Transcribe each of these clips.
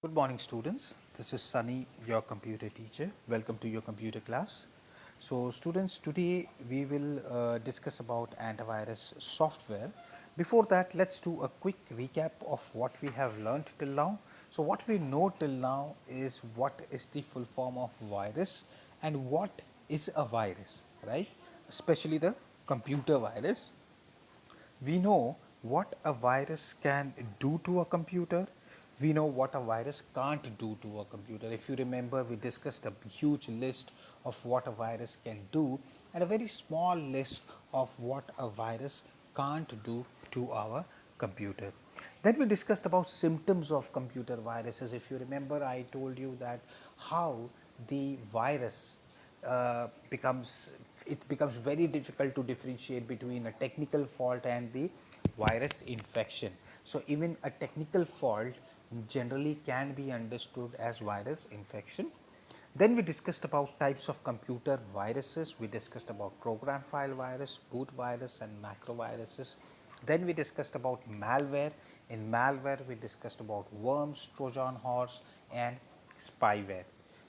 Good morning, students. This is Sunny, your computer teacher. Welcome to your computer class. So, students, today we will discuss about antivirus software. Before that, let's do a quick recap of what we have learned till now. So, what we know till now is what is the full form of virus and what is a virus, right? Especially the computer virus. We know what a virus can do to a computer. We know what a virus can't do to a computer. If you remember, we discussed a huge list of what a virus can do and a very small list of what a virus can't do to our computer. Then we discussed about symptoms of computer viruses. If you remember, I told you that how the virus becomes it becomes very difficult to differentiate between a technical fault and the virus infection. So even a technical fault generally can be understood as virus infection. Then we discussed about types of computer viruses. We discussed about program file virus, boot virus and macro viruses. Then we discussed about malware. In malware we discussed about worms, Trojan horse and spyware.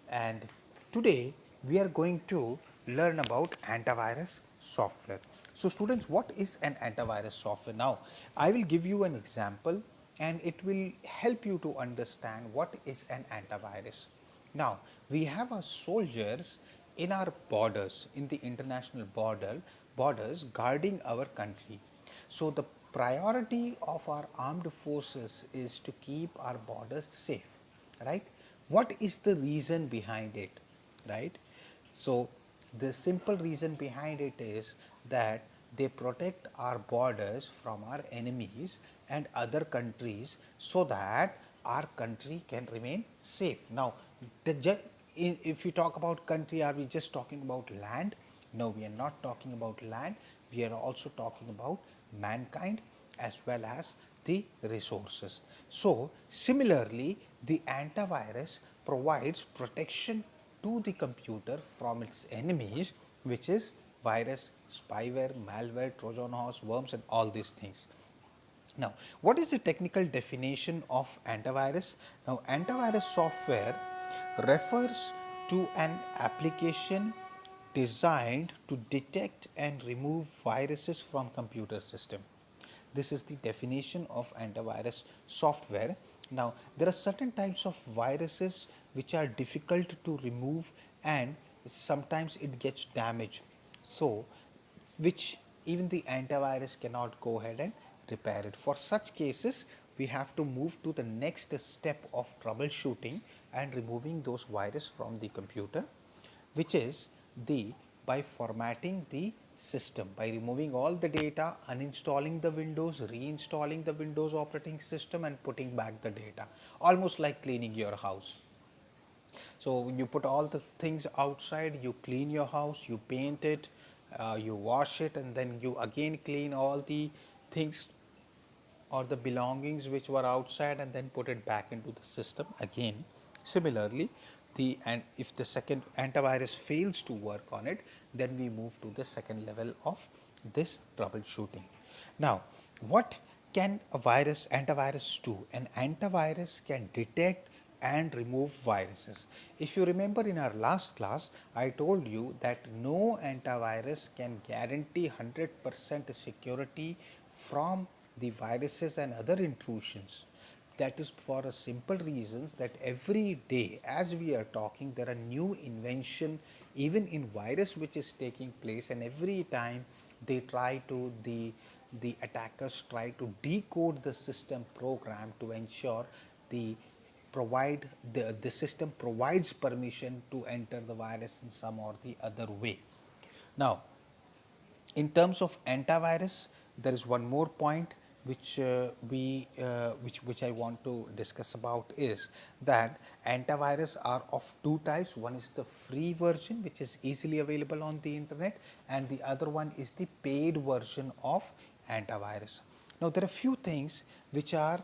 And today we are going to learn about antivirus software. So students, what is an antivirus software? Now I will give you an example and it will help you to understand what is an antivirus. Now we have our soldiers in our borders, in the international borders guarding our country. So the priority of our armed forces is to keep our borders safe, right? What is the reason behind it, right? So the simple reason behind it is that they protect our borders from our enemies and other countries so that our country can remain safe. Now if we talk about country, are we just talking about land? No, we are not talking about land. We are also talking about mankind as well as the resources. So similarly, the antivirus provides protection to the computer from its enemies, which is virus, spyware, malware, Trojan horse, worms and all these things. Now, what is the technical definition of antivirus? Now, antivirus software refers to an application designed to detect and remove viruses from computer system. This is the definition of antivirus software. Now, there are certain types of viruses which are difficult to remove and sometimes it gets damaged. So, which even the antivirus cannot go ahead and repair it. For such cases, we have to move to the next step of troubleshooting and removing those viruses from the computer, which is the by formatting the system, by removing all the data, uninstalling the Windows, reinstalling the Windows operating system and putting back the data, almost like cleaning your house. So you put all the things outside, you clean your house, you paint it, you wash it and then you again clean all the things or the belongings which were outside and then put it back into the system again. Similarly, and if the second antivirus fails to work on it, then we move to the second level of this troubleshooting. Now, what can a antivirus do? An antivirus can detect and remove viruses. If you remember in our last class, I told you that no antivirus can guarantee 100% security from the viruses and other intrusions. That is for a simple reasons that every day as we are talking there are new invention even in virus which is taking place, and every time they try to the attackers try to decode the system program to ensure the the system provides permission to enter the virus in some or the other way. Now in terms of antivirus, there is one more point which which I want to discuss about is that antivirus are of two types. One is the free version which is easily available on the internet, and the other one is the paid version of antivirus. Now there are few things which are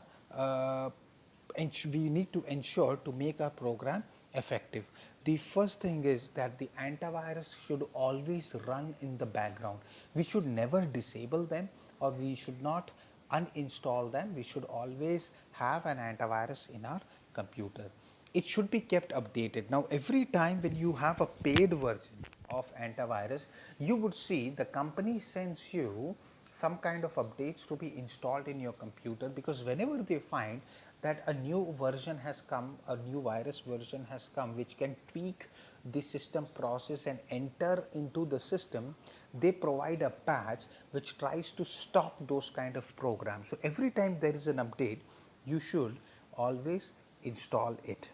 we need to ensure to make our program effective. The first thing is that the antivirus should always run in the background. We should never disable them or we should not uninstall them. We should always have an antivirus in our computer. It should be kept updated. Now, every time when you have a paid version of antivirus, you would see the company sends you some kind of updates to be installed in your computer, because whenever they find that a new version has come, a new virus version has come which can tweak the system process and enter into the system, they provide a patch which tries to stop those kind of programs. So every time there is an update, you should always install it.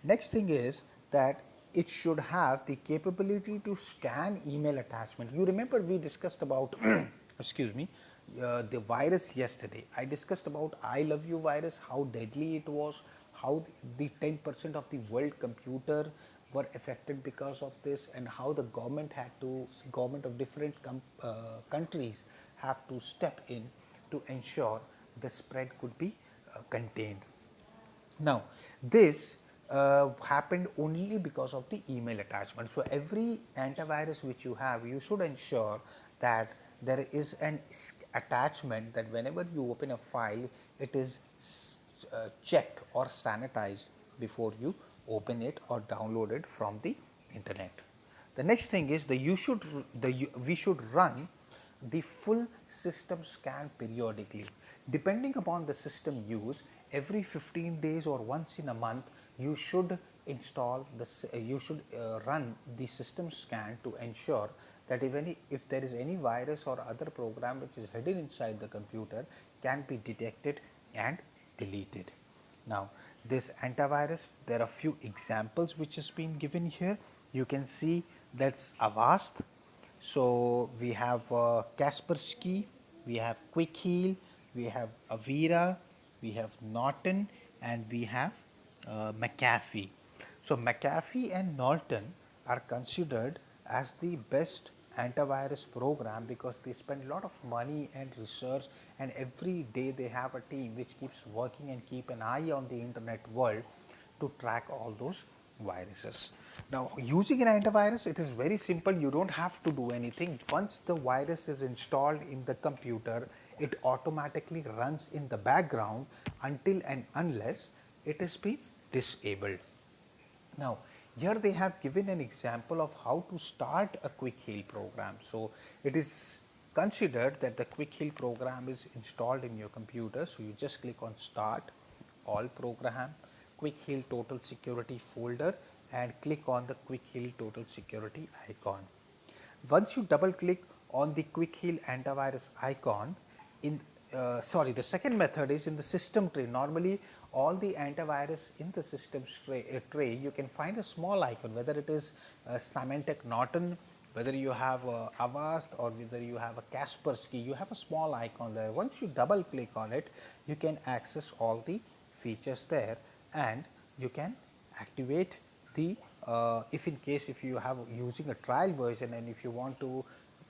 Next thing is that it should have the capability to scan email attachment. You remember we discussed about excuse me, the virus yesterday. I discussed about I love you virus, how deadly it was, how the 10% of the world computer were affected because of this, and how the government of different countries have to step in to ensure the spread could be contained. Now, this happened only because of the email attachment. So, every antivirus which you have, you should ensure that there is an attachment, that whenever you open a file, it is checked or sanitized before you open it or download it from the internet. The next thing is we should run the full system scan periodically. Depending upon the system use, every 15 days or once in a month, you should run the system scan to ensure that if there is any virus or other program which is hidden inside the computer, can be detected and deleted. Now, this antivirus, there are few examples which has been given here. You can see that's Avast. So, we have Kaspersky, we have Quick Heal, we have Avira, we have Norton, and we have McAfee. So, McAfee and Norton are considered as the best antivirus program because they spend a lot of money and research, and every day they have a team which keeps working and keep an eye on the internet world to track all those viruses. Now, using an antivirus, it is very simple. You don't have to do anything. Once the virus is installed in the computer, it automatically runs in the background until and unless it has been disabled. Now, here they have given an example of how to start a quick heal program. So, it is considered that the quick heal program is installed in your computer. So, you just click on start, all program, quick heal total security folder, and click on the quick heal total security icon. Once you double click on the quick heal antivirus icon, the second method is in the system tray. Normally all the antivirus in the system tray, you can find a small icon, whether it is Symantec Norton, whether you have Avast, or whether you have a Kaspersky, you have a small icon there. Once you double click on it, you can access all the features there, and you can activate the if you have using a trial version, and if you want to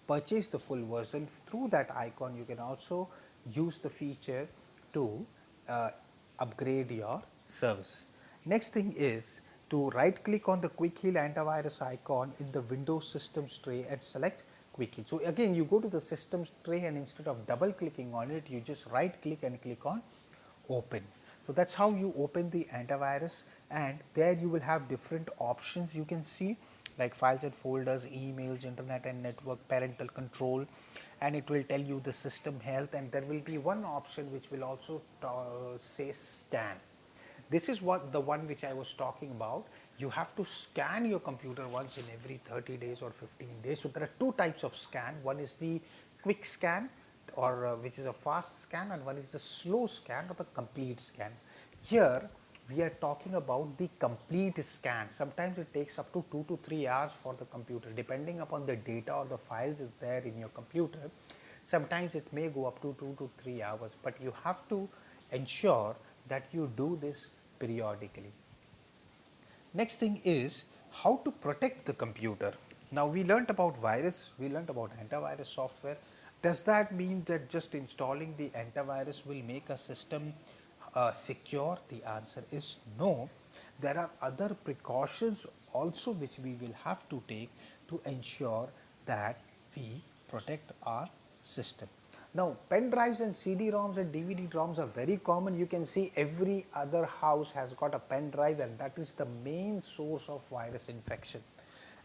purchase the full version through that icon, you can also use the feature to uh, upgrade your service. Next thing is to right click on the quick heal antivirus icon in the Windows systems tray and select quick heal. So again, you go to the systems tray, and instead of double clicking on it, you just right click and click on open. So that's how you open the antivirus, and there you will have different options you can see, like files and folders, emails, internet and network, parental control, and it will tell you the system health, and there will be one option which will also say scan. This is what the one which I was talking about. You have to scan your computer once in every 30 days or 15 days. So there are two types of scan. One is the quick scan, or which is a fast scan, and one is the slow scan or the complete scan. Here we are talking about the complete scan. Sometimes it takes up to 2 to 3 hours for the computer, depending upon the data or the files is there in your computer. Sometimes it may go up to 2 to 3 hours, but you have to ensure that you do this periodically. Next thing is how to protect the computer. Now we learnt about virus, we learnt about antivirus software. Does that mean that just installing the antivirus will make a system secure? The answer is no. There are other precautions also which we will have to take to ensure that we protect our system. Now, pen drives and CD-ROMs and DVD-ROMs are very common. You can see every other house has got a pen drive, and that is the main source of virus infection.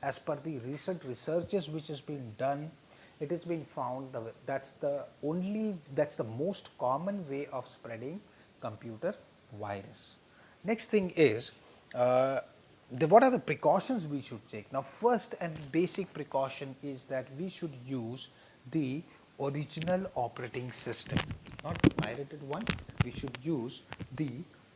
As per the recent researches which has been done, it has been found that's the most common way of spreading computer virus. Next thing is, what are the precautions we should take? Now, first and basic precaution is that we should use the original operating system, not the pirated one. We should use the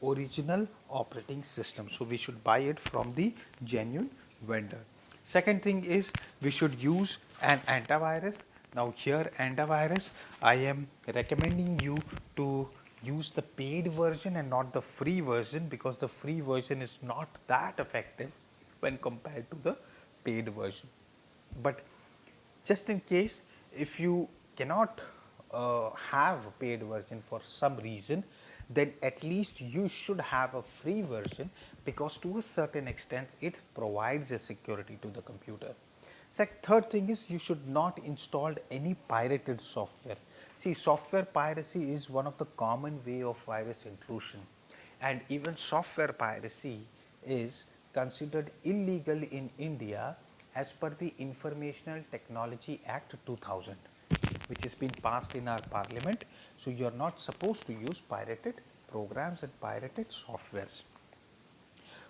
original operating system. So, we should buy it from the genuine vendor. Second thing is, we should use an antivirus. Now, here antivirus, I am recommending you to use the paid version and not the free version, because the free version is not that effective when compared to the paid version. But just in case, if you cannot have a paid version for some reason, then at least you should have a free version, because to a certain extent it provides a security to the computer. Third thing is, you should not install any pirated software. See, software piracy is one of the common way of virus intrusion, and even software piracy is considered illegal in India as per the Informational Technology Act 2000, which has been passed in our parliament. So, you are not supposed to use pirated programs and pirated softwares.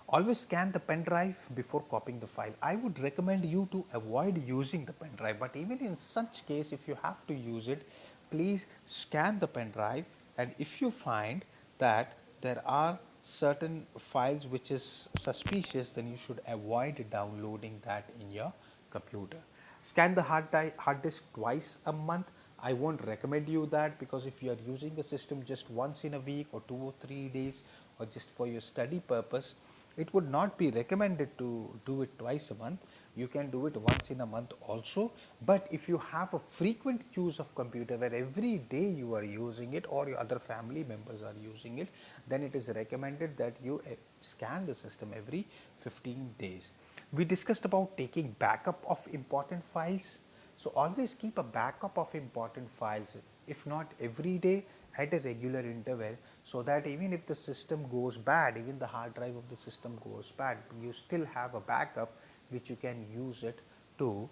Always scan the pen drive before copying the file. I would recommend you to avoid using the pen drive, but even in such case, if you have to use it, please scan the pen drive, and if you find that there are certain files which is suspicious, then you should avoid downloading that in your computer. Scan the hard disk twice a month. I won't recommend you that, because if you are using the system just once in a week or 2 or 3 days, or just for your study purpose, it would not be recommended to do it twice a month. You can do it once in a month also. But if you have a frequent use of computer where every day you are using it, or your other family members are using it, then it is recommended that you scan the system every 15 days. We discussed about taking backup of important files. So, always keep a backup of important files, if not every day, at a regular interval, so that even if the system goes bad, even the hard drive of the system goes bad, you still have a backup which you can use it to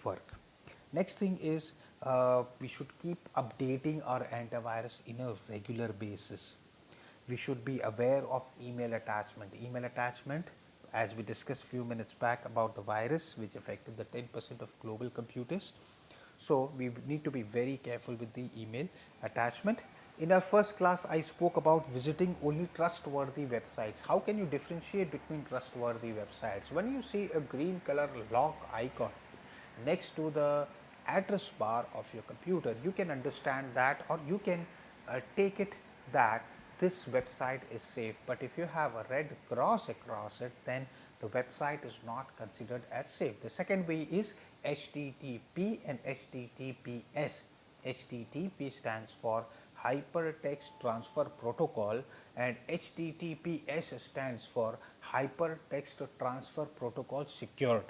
work. Next thing is, we should keep updating our antivirus in a regular basis. We should be aware of email attachment. Email attachment, as we discussed few minutes back about the virus which affected the 10% of global computers. So, we need to be very careful with the email attachment. In our first class, I spoke about visiting only trustworthy websites. How can you differentiate between trustworthy websites? When you see a green color lock icon next to the address bar of your computer, you can understand that, or you can take it that this website is safe. But if you have a red cross across it, then the website is not considered as safe. The second way is HTTP and HTTPS. HTTP stands for Hypertext Transfer Protocol, and HTTPS stands for Hypertext Transfer Protocol Secured.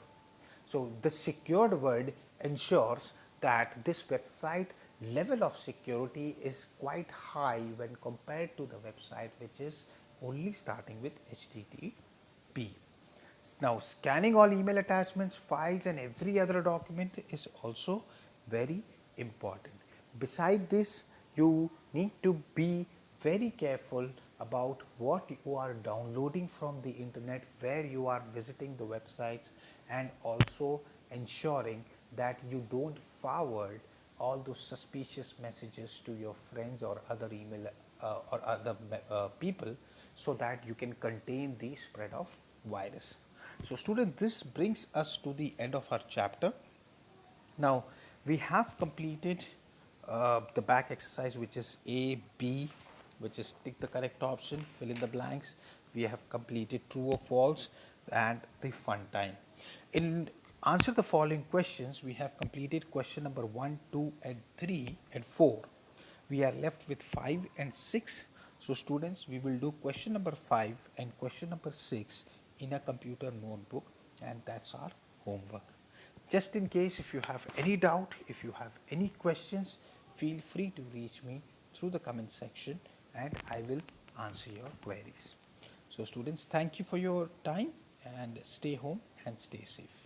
So, the secured word ensures that this website level of security is quite high when compared to the website which is only starting with HTTP. Now, scanning all email attachments, files and every other document is also very important. Beside this, you need to be very careful about what you are downloading from the internet, where you are visiting the websites, and also ensuring that you don't forward all those suspicious messages to your friends or other email or other people, so that you can contain the spread of virus. So, student, this brings us to the end of our chapter. Now, we have completed the back exercise, which is A, B, which is tick the correct option, fill in the blanks. We have completed true or false and the fun time. In answer the following questions, we have completed question number 1, 2 and 3 and 4. We are left with 5 and 6. So, students, we will do question number 5 and question number 6 in a computer notebook, and that's our homework. Just in case, if you have any doubt, if you have any questions, feel free to reach me through the comment section and I will answer your queries. So students, thank you for your time and stay home and stay safe.